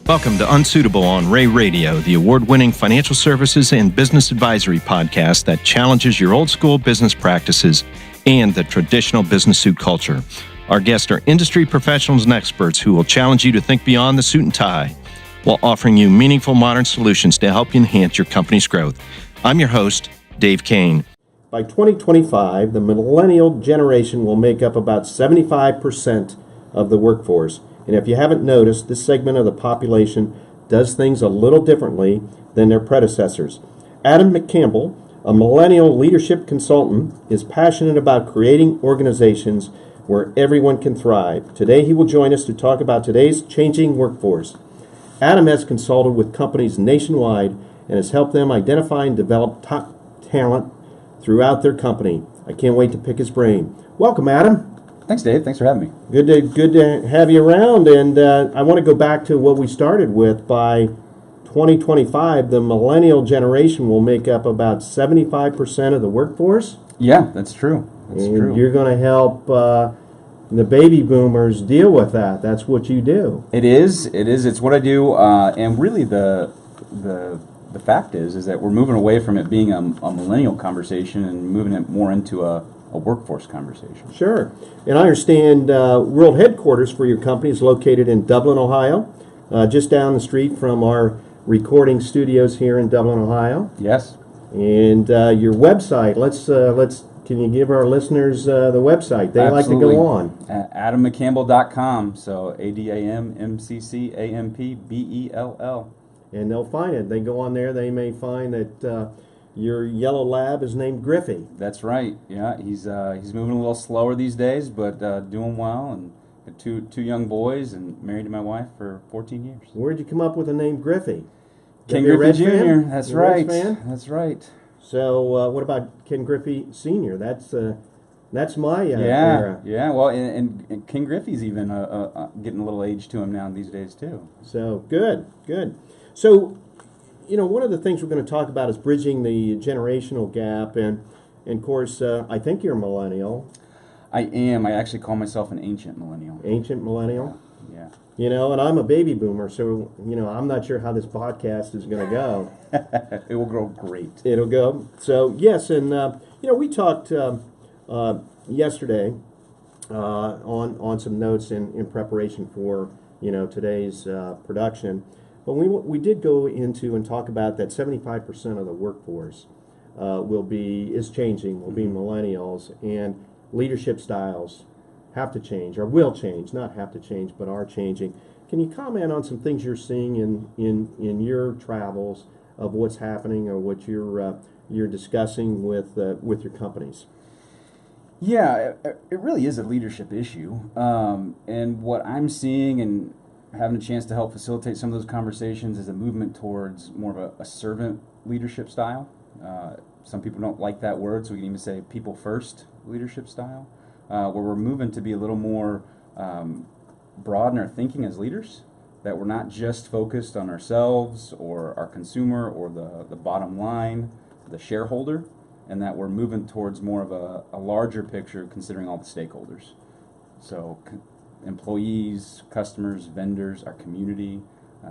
Welcome to Unsuitable on Ray Radio, the award-winning financial services and business advisory podcast that challenges your old-school business practices and the traditional business suit culture. Our guests are industry professionals and experts who will challenge you to think beyond the suit and tie while offering you meaningful modern solutions to help you enhance your company's growth. I'm your host, Dave Kane. By 2025, the millennial generation will make up about 75% of the workforce. And if you haven't noticed, this segment of the population does things a little differently than their predecessors. Adam McCampbell, a millennial leadership consultant, is passionate about creating organizations where everyone can thrive. Today, he will join us to talk about today's changing workforce. Adam has consulted with companies nationwide and has helped them identify and develop top talent throughout their company. I can't wait to pick his brain. Welcome, Adam. Thanks, Dave. Thanks for having me. Good to have you around, and I want to go back to what we started with. By 2025, the millennial generation will make up about 75% of the workforce. Yeah, that's true. That's true. You're going to help the baby boomers deal with that. That's what you do. It is. It's what I do, and really the fact is that we're moving away from it being a millennial conversation and moving it more into a workforce conversation. Sure. And I understand world headquarters for your company is located in Dublin, Ohio, just down the street from our recording studios here in Dublin, Ohio. Yes. And your website, can you give our listeners the website? They Absolutely. like to go on. AdamMcCampbell.com, so AdamMcCampbell. And they'll find it. They go on there, they may find that your yellow lab is named Griffey. That's right. Yeah, he's moving a little slower these days, but doing well, and got two young boys, and married to my wife for 14 years. Where'd you come up with the name Griffey? Ken Griffey Jr. That's right. That's right. So what about Ken Griffey Sr.? That's my era. Yeah. Well, and Ken Griffey's even getting a little age to him now these days too. So good. So, one of the things we're going to talk about is bridging the generational gap, and of course, I think you're a millennial. I am. I actually call myself an ancient millennial. Ancient millennial? Yeah. And I'm a baby boomer, so, I'm not sure how this podcast is going to go. It will go great. It'll go. So, yes, and, we talked yesterday on some notes in preparation for, today's production. But we did go into and talk about that 75% of the workforce is changing, will be millennials, and leadership styles have to change, or will change, not have to change, but are changing. Can you comment on some things you're seeing in your travels of what's happening or what you're discussing with your companies? Yeah, it really is a leadership issue, and what I'm seeing and having a chance to help facilitate some of those conversations is a movement towards more of a servant leadership style. Some people don't like that word, so we can even say people first leadership style, where we're moving to be a little more broad in our thinking as leaders, that we're not just focused on ourselves or our consumer or the bottom line, the shareholder, and that we're moving towards more of a larger picture considering all the stakeholders. So employees, customers, vendors, our community.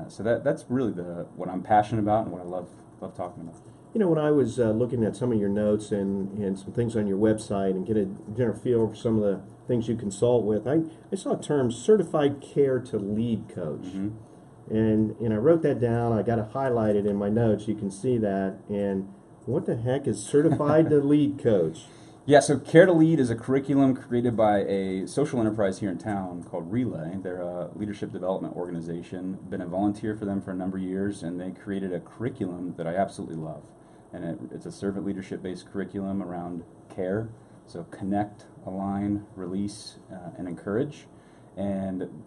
So that's really what I'm passionate about and what I love talking about. When I was looking at some of your notes and some things on your website and get a general feel for some of the things you consult with, I saw a term, certified care to lead coach. Mm-hmm. And I wrote that down. I got it highlighted in my notes. You can see that. And what the heck is certified to lead coach? Yeah, so Care to Lead is a curriculum created by a social enterprise here in town called Relay. They're a leadership development organization. Been a volunteer for them for a number of years, and they created a curriculum that I absolutely love. And it's a servant leadership-based curriculum around care. So connect, align, release, and encourage. And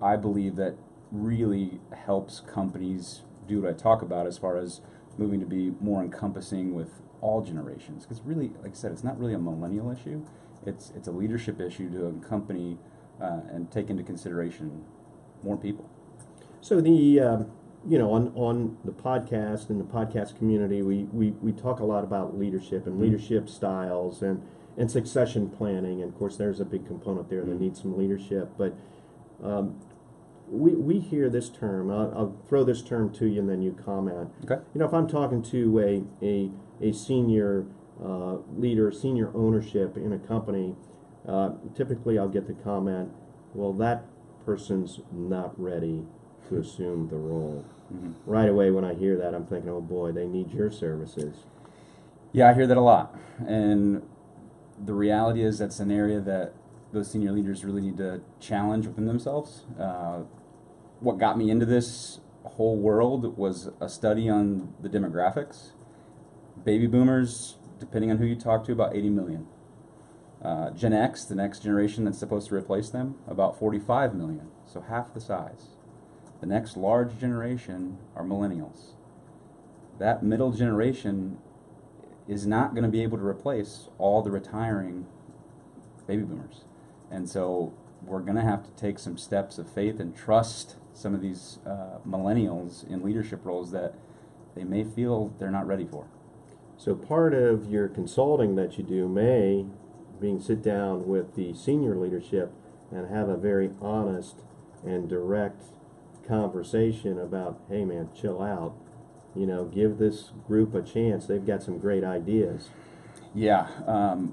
I believe that really helps companies do what I talk about as far as moving to be more encompassing with all generations, because really, like I said, it's not really a millennial issue. It's a leadership issue to accompany and take into consideration more people. So the on the podcast and the podcast community, we talk a lot about leadership and leadership styles and succession planning, and of course there's a big component there that needs some leadership. But we hear this term. I'll throw this term to you, and then you comment. Okay. You know, if I'm talking to a senior leader, senior ownership in a company, typically I'll get the comment, "Well, that person's not ready to assume the role." Mm-hmm. Right away, when I hear that, I'm thinking, "Oh boy, they need your services." Yeah, I hear that a lot. And the reality is that's an area that those senior leaders really need to challenge within themselves. What got me into this whole world was a study on the demographics. Baby boomers, depending on who you talk to, about 80 million. Gen X, the next generation that's supposed to replace them, about 45 million, so half the size. The next large generation are millennials. That middle generation is not going to be able to replace all the retiring baby boomers. And so we're going to have to take some steps of faith and trust some of these millennials in leadership roles that they may feel they're not ready for. So part of your consulting that you do may being sit down with the senior leadership and have a very honest and direct conversation about, hey man, chill out. You know, give this group a chance. They've got some great ideas. Yeah.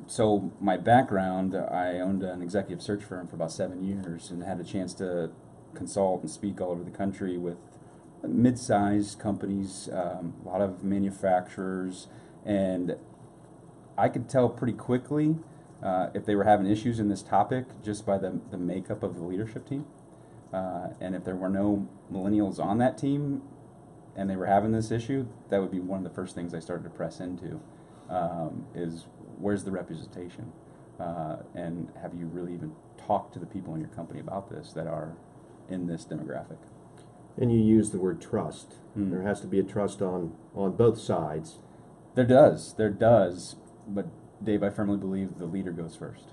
So my background, I owned an executive search firm for about 7 years and had a chance to consult and speak all over the country with mid-sized companies, a lot of manufacturers, and I could tell pretty quickly if they were having issues in this topic just by the makeup of the leadership team. And if there were no millennials on that team and they were having this issue, that would be one of the first things I started to press into, is where's the representation? And have you really even talked to the people in your company about this that are in this demographic? And you use the word trust. There has to be a trust on both sides. There does, but Dave, I firmly believe the leader goes first.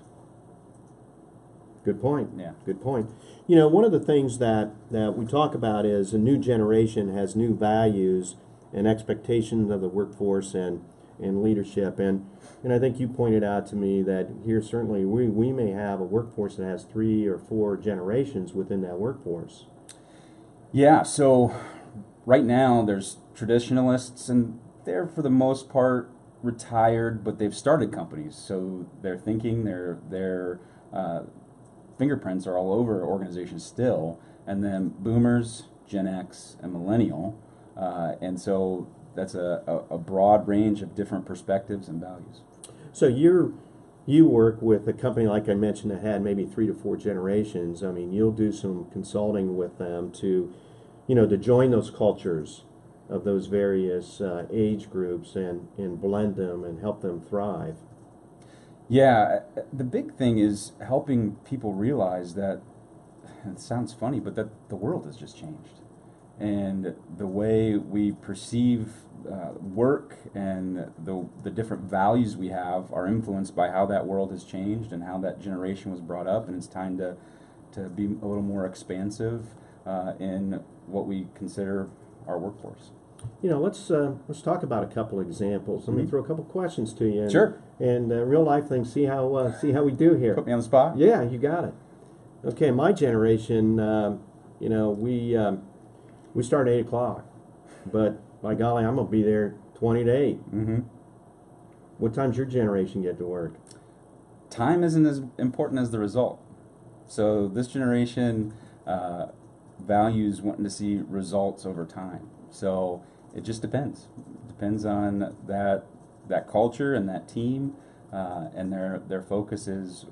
Good point. Yeah. Good point. You know, one of the things that we talk about is a new generation has new values and expectations of the workforce and leadership. And I think you pointed out to me that here certainly we may have a workforce that has 3 or 4 generations within that workforce. Yeah, so right now there's traditionalists, and they're for the most part retired, but they've started companies, so they're thinking, their fingerprints are all over organizations still. And then boomers, Gen X, and millennial, and so that's a broad range of different perspectives and values. So you work with a company, like I mentioned, that had maybe 3 to 4 generations. I mean, you'll do some consulting with them to join those cultures of those various age groups and blend them and help them thrive. Yeah, the big thing is helping people realize that, it sounds funny, but that the world has just changed. And the way we perceive work and the different values we have are influenced by how that world has changed and how that generation was brought up. And it's time to be a little more expansive in what we consider our workforce. You know, let's talk about a couple examples. Let me throw a couple questions to you. Sure. And real life things. See how we do here. Put me on the spot? Yeah, you got it. Okay, my generation. We start at 8:00, but by golly, I'm gonna be there 20 to 8. Mm-hmm. What time's your generation get to work? Time isn't as important as the result. So this generation values wanting to see results over time. So it just depends. It depends on that culture and that team, and their focus is,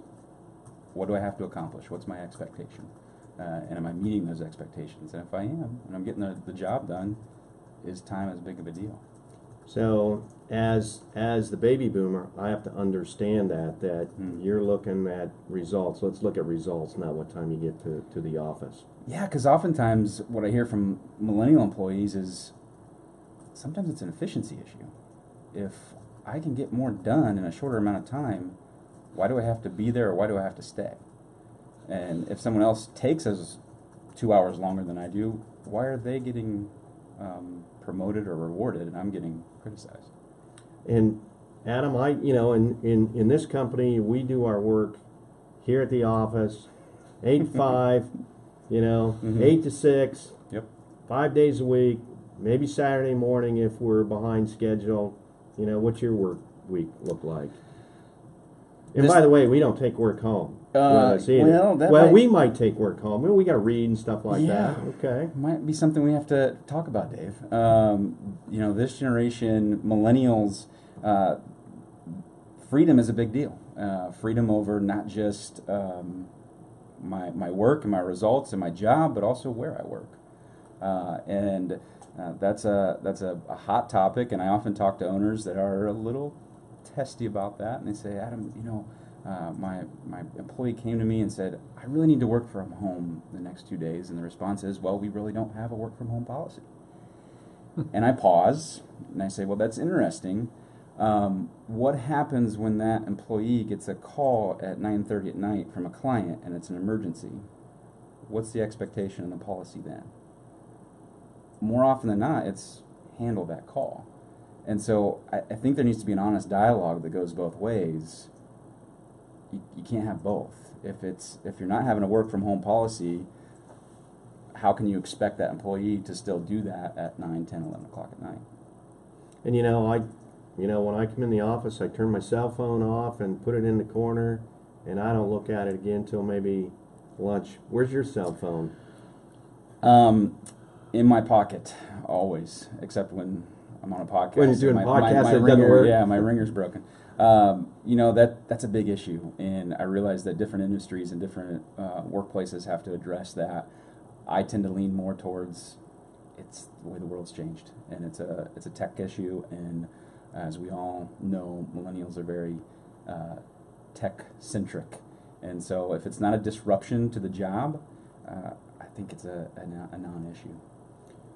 what do I have to accomplish? What's my expectation? And am I meeting those expectations? And if I am, and I'm getting the job done, is time as big of a deal? So as the baby boomer, I have to understand that you're looking at results. Let's look at results, not what time you get to the office. Yeah, because oftentimes what I hear from millennial employees is sometimes it's an efficiency issue. If I can get more done in a shorter amount of time, why do I have to be there, or why do I have to stay? And if someone else takes us 2 hours longer than I do, why are they getting promoted or rewarded and I'm getting criticized? And Adam, in this company, we do our work here at the office, 8 to 5, You know, Mhm. 8 to 6, Yep. 5 days a week, maybe Saturday morning if we're behind schedule. You know, what's your work week look like? And This- by the way, we don't take work home with us either. well, that well, might- we might take work home. Well, we got to read and stuff like Yeah. that. Okay. Might be something we have to talk about, Dave. You know, this generation, millennials, freedom is a big deal. Freedom over not just my work and my results and my job, but also where I work. And that's a hot topic, and I often talk to owners that are a little testy about that, and they say, Adam, you know, my employee came to me and said, I really need to work from home the next 2 days, and the response is, well, we really don't have a work from home policy. And I pause, and I say, well, that's interesting. What happens when that employee gets a call at 9:30 at night from a client and it's an emergency? What's the expectation in the policy then? More often than not, it's handle that call. And so I think there needs to be an honest dialogue that goes both ways. You can't have both. If you're not having a work from home policy, how can you expect that employee to still do that at 9, 10, 11 o'clock at night? And when I come in the office, I turn my cell phone off and put it in the corner, and I don't look at it again until maybe lunch. Where's your cell phone? In my pocket, always, except when I'm on a podcast. When you're doing my, podcasts, my it doesn't ringer, work? Yeah, my ringer's broken. You know, that's a big issue, and I realize that different industries and different workplaces have to address that. I tend to lean more towards it's the way the world's changed, and it's a tech issue, and as we all know, millennials are very tech-centric, and so if it's not a disruption to the job, I think it's a non-issue.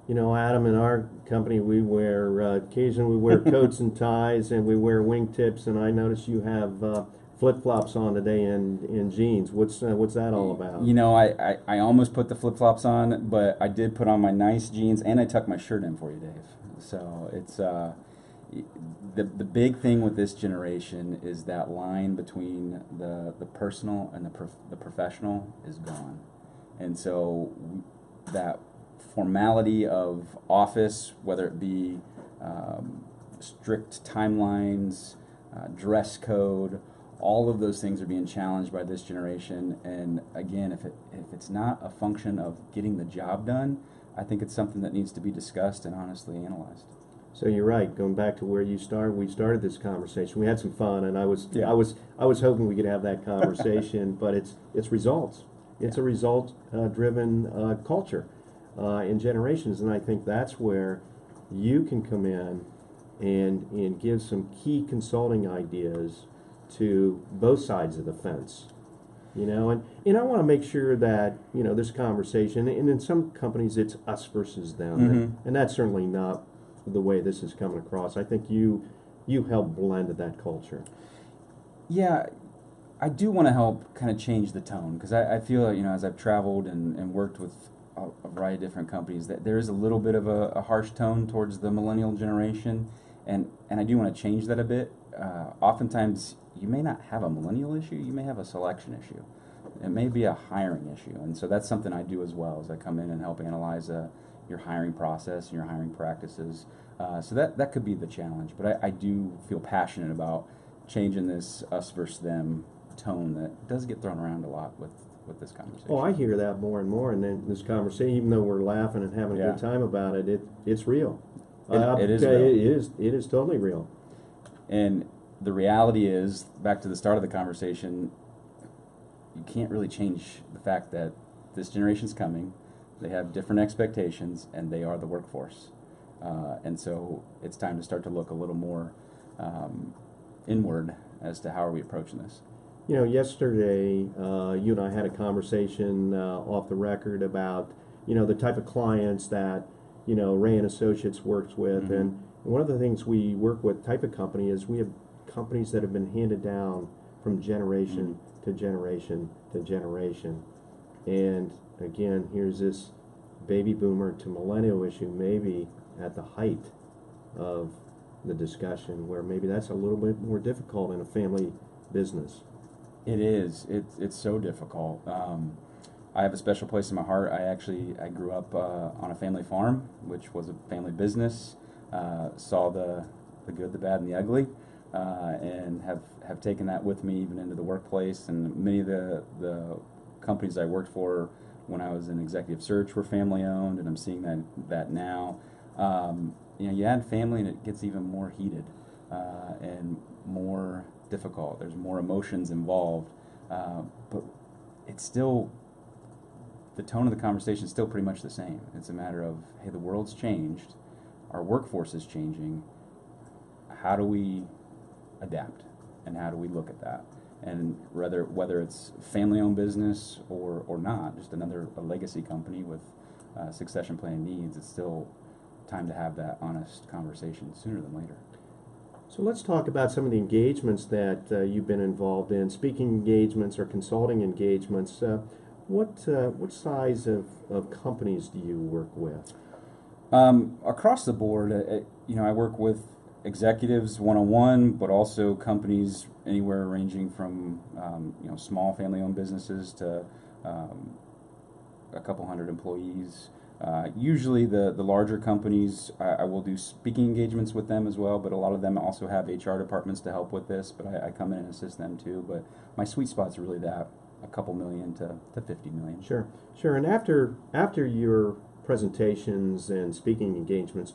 You know, Adam, in our company, we wear occasionally we wear coats and ties, and we wear wingtips. And I notice you have flip-flops on today and jeans. What's that all about? You know, I almost put the flip-flops on, but I did put on my nice jeans, and I tucked my shirt in for you, Dave. So it's the big thing with this generation is that line between the personal and the professional is gone, and so that formality of office, whether it be strict timelines, dress code, all of those things are being challenged by this generation. And again, if it's not a function of getting the job done, I think it's something that needs to be discussed and honestly analyzed. So you're right. Going back to where we started this conversation. We had some fun, and I was Yeah. I was hoping we could have that conversation, but it's results. It's a result driven culture in generations, and I think that's where you can come in and give some key consulting ideas to both sides of the fence. You know, and I want to make sure that, you know, this conversation, and in some companies it's us versus them, and that's certainly not the way this is coming across. I think you help blend that culture. Yeah, I do want to help kind of change the tone, because I feel, you know, as I've traveled and worked with a variety of different companies, that there is a little bit of a harsh tone towards the millennial generation, and I do want to change that a bit. Oftentimes, you may not have a millennial issue, you may have a selection issue. It may be a hiring issue, and so that's something I do as well, as I come in and help analyze your hiring process and your hiring practices. So that could be the challenge, but I do feel passionate about changing this us versus them tone that does get thrown around a lot with this conversation. Oh, I hear that more and more, and then this conversation, even though we're laughing and having a Yeah. good time about it, it's real. It is real. real. It is totally real. And the reality is, back to the start of the conversation, you can't really change the fact that this generation's coming. They have different expectations, and they are the workforce. And so it's time to start to look a little more inward as to how are we approaching this. You know, yesterday you and I had a conversation off the record about, you know, the type of clients that, you know, Ray and Associates works with, and one of the things we work with type of company is we have companies that have been handed down from generation to generation to generation. And again, here's this baby boomer to millennial issue, maybe at the height of the discussion, where maybe that's a little bit more difficult in a family business. It is. It's so difficult. I have a special place in my heart. I grew up on a family farm, which was a family business. Saw the good, the bad, and the ugly, and have taken that with me even into the workplace. And many of the companies I worked for when I was in executive search were family owned, and I'm seeing that now. You add family, and it gets even more heated and more difficult. There's more emotions involved, but it's still, the tone of the conversation is still pretty much the same. It's a matter of, hey, the world's changed, our workforce is changing. How do we adapt, and how do we look at that? And whether it's family-owned business or not, just a legacy company with succession planning needs, it's still time to have that honest conversation sooner than later. So let's talk about some of the engagements that you've been involved in, speaking engagements or consulting engagements. What size of companies do you work with? Across the board, I work with executives one-on-one, but also companies anywhere ranging from small family-owned businesses to a couple hundred employees. Usually the larger companies, I will do speaking engagements with them as well, but a lot of them also have HR departments to help with this, but I come in and assist them too. But my sweet spot's are really that, a couple million to 50 million. Sure. And after your presentations and speaking engagements,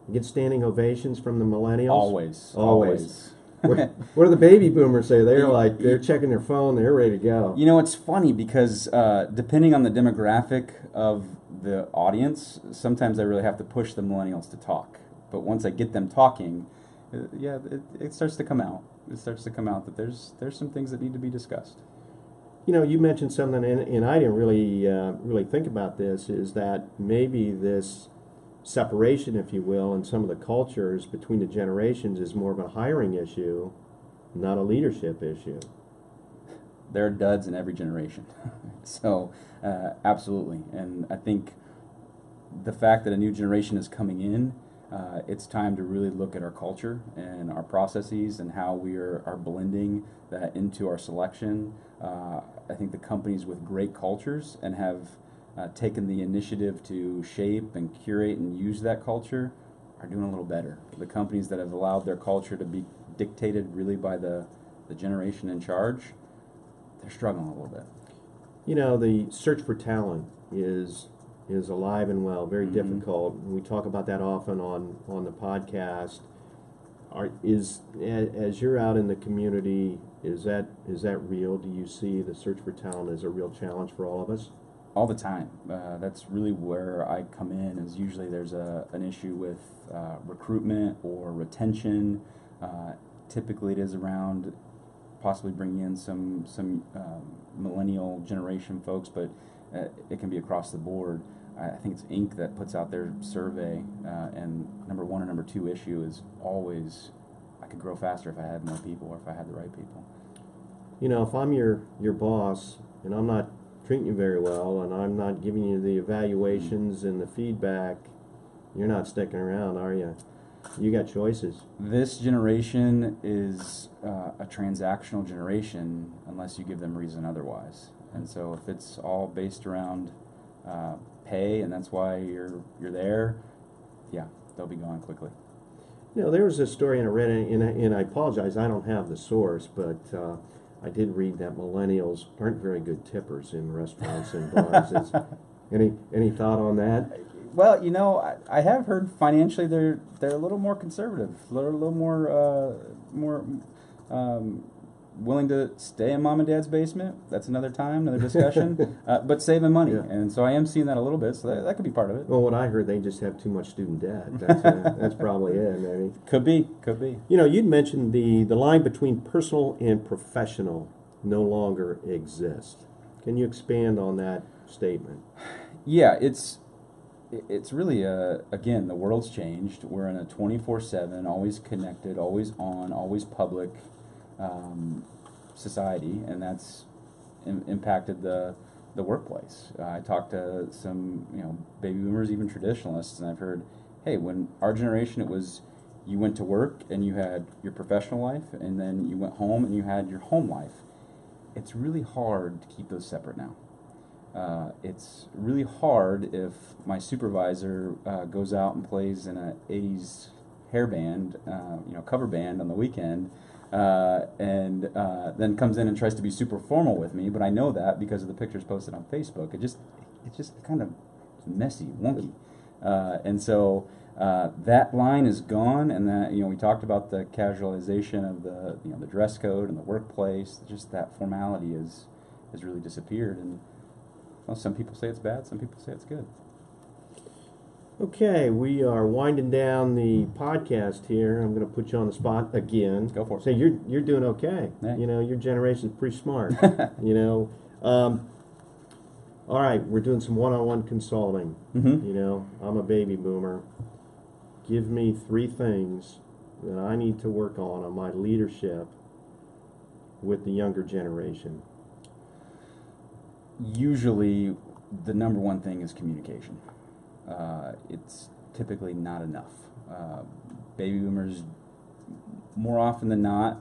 you get standing ovations from the millennials? Always. What do the baby boomers say? They're checking their phone, they're ready to go. It's funny because depending on the demographic of the audience, sometimes I really have to push the millennials to talk. But once I get them talking, it starts to come out. It starts to come out that there's some things that need to be discussed. You mentioned something, and I didn't really think about this, is that maybe this separation, if you will, in some of the cultures between the generations is more of a hiring issue, not a leadership issue. There are duds in every generation. So, absolutely. And I think the fact that a new generation is coming in, it's time to really look at our culture and our processes and how we are blending that into our selection. I think the companies with great cultures and have taken the initiative to shape and curate and use that culture are doing a little better. The companies that have allowed their culture to be dictated really by the generation in charge, they're struggling a little bit. The search for talent is alive and well, very difficult. We talk about that often on the podcast. As you're out in the community, is that real? Do you see the search for talent as a real challenge for all of us? All the time. That's really where I come in. Is usually there's an issue with recruitment or retention. Typically, it is around possibly bringing in some millennial generation folks, but it can be across the board. I think it's Inc. that puts out their survey, and number one or number two issue is always, I could grow faster if I had more people or if I had the right people. If I'm your boss and I'm not treating you very well and I'm not giving you the evaluations and the feedback, you're not sticking around, are you? You got choices. This generation is a transactional generation unless you give them reason otherwise. And so if it's all based around pay and that's why you're there, they'll be gone quickly. There was a story I read, and I apologize, I don't have the source, but I did read that millennials aren't very good tippers in restaurants and bars. Any thought on that? Well, I have heard financially they're a little more conservative, a little more willing to stay in mom and dad's basement. That's another time, another discussion. But saving money, and so I am seeing that a little bit. So that could be part of it. Well, what I heard, they just have too much student debt. That's probably it. Maybe could be. You'd mentioned the line between personal and professional no longer exists. Can you expand on that statement? Yeah, it's really again, the world's changed. We're in a 24/7, always connected, always on, always public society, and that's impacted the workplace. I talked to some baby boomers, even traditionalists, and I've heard, hey, when our generation, it was you went to work and you had your professional life, and then you went home and you had your home life. It's really hard to keep those separate now. It's really hard if my supervisor goes out and plays in a 80s hair band, cover band on the weekend, and then comes in and tries to be super formal with me, but I know that because of the pictures posted on Facebook. It's just kind of messy, wonky. And so that line is gone, and that, we talked about the casualization of the dress code and the workplace. Just that formality has really disappeared, and well, some people say it's bad, some people say it's good. Okay, we are winding down the podcast here. I'm going to put you on the spot again. Go for it. Say you're doing okay. Hey. Your generation's pretty smart. All right, we're doing some one-on-one consulting. Mm-hmm. I'm a baby boomer. Give me 3 things that I need to work on my leadership with the younger generation. Usually, the number one thing is communication. It's typically not enough. Baby boomers, more often than not,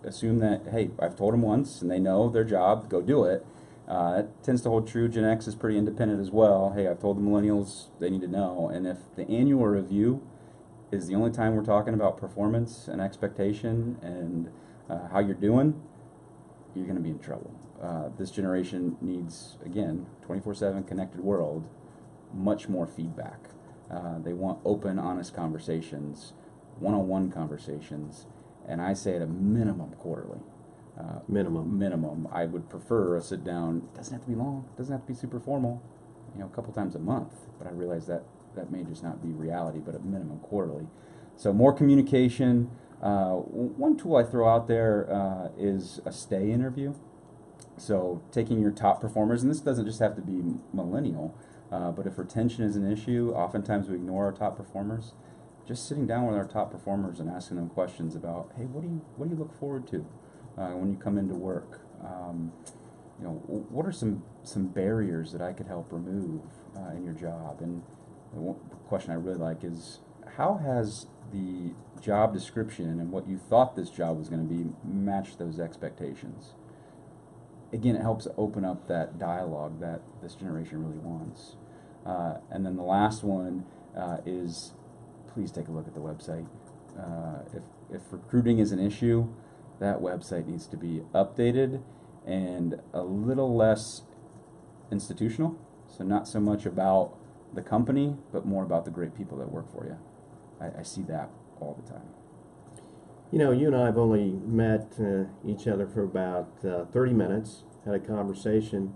assume that, hey, I've told them once and they know their job, go do it. It tends to hold true. Gen X is pretty independent as well. Hey, I've told the millennials they need to know. And if the annual review is the only time we're talking about performance and expectation and how you're doing, you're going to be in trouble. This generation needs, again, 24/7 connected world, much more feedback. They want open, honest conversations, one-on-one conversations, and I say at a minimum quarterly. Minimum. I would prefer a sit down. It doesn't have to be long. It doesn't have to be super formal. A couple times a month. But I realize that may just not be reality. But at minimum quarterly. So more communication. One tool I throw out there is a stay interview. So taking your top performers, and this doesn't just have to be millennial, but if retention is an issue, oftentimes we ignore our top performers. Just sitting down with our top performers and asking them questions about, hey, what do you look forward to when you come into work? What are some barriers that I could help remove in your job? And the question I really like is, how has the job description and what you thought this job was going to be matched those expectations? Again, it helps open up that dialogue that this generation really wants. And then the last one is, please take a look at the website. If recruiting is an issue, that website needs to be updated and a little less institutional. So not so much about the company, but more about the great people that work for you. I see that all the time. You and I have only met each other for about 30 minutes, had a conversation.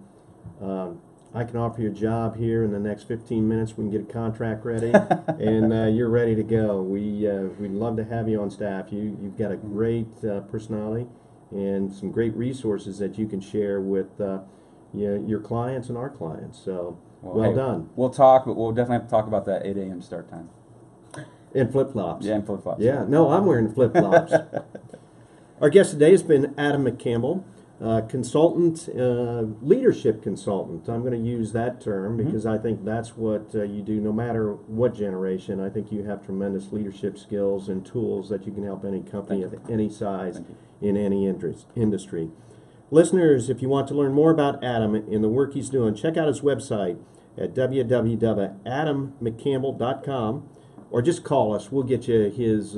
I can offer you a job here in the next 15 minutes. We can get a contract ready, and you're ready to go. We'd love to have you on staff. You've got a great personality and some great resources that you can share with your clients and our clients. So, well done. We'll talk, but we'll definitely have to talk about that 8 a.m. start time. And flip-flops. Yeah, and flip-flops. Yeah, no, I'm wearing flip-flops. Our guest today has been Adam McCampbell, consultant, leadership consultant. I'm going to use that term because I think that's what you do no matter what generation. I think you have tremendous leadership skills and tools that you can help any company of any size in any industry. Listeners, if you want to learn more about Adam and the work he's doing, check out his website at www.adammccampbell.com. Or just call us. We'll get you his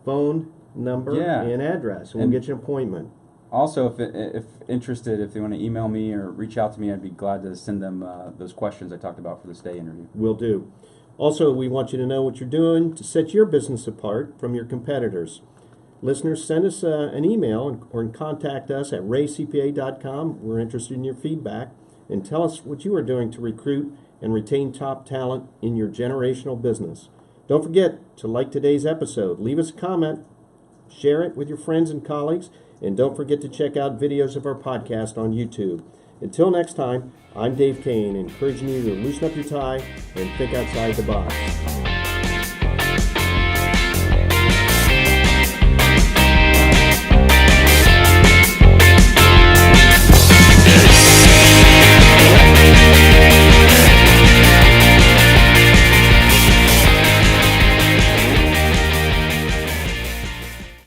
phone number and address, and we'll get you an appointment. Also, if interested, if they want to email me or reach out to me, I'd be glad to send them those questions I talked about for the stay interview. Will do. Also, we want you to know what you're doing to set your business apart from your competitors. Listeners, send us an email or contact us at raycpa.com. We're interested in your feedback. And tell us what you are doing to recruit and retain top talent in your generational business. Don't forget to like today's episode. Leave us a comment. Share it with your friends and colleagues. And don't forget to check out videos of our podcast on YouTube. Until next time, I'm Dave Kane, encouraging you to loosen up your tie and think outside the box.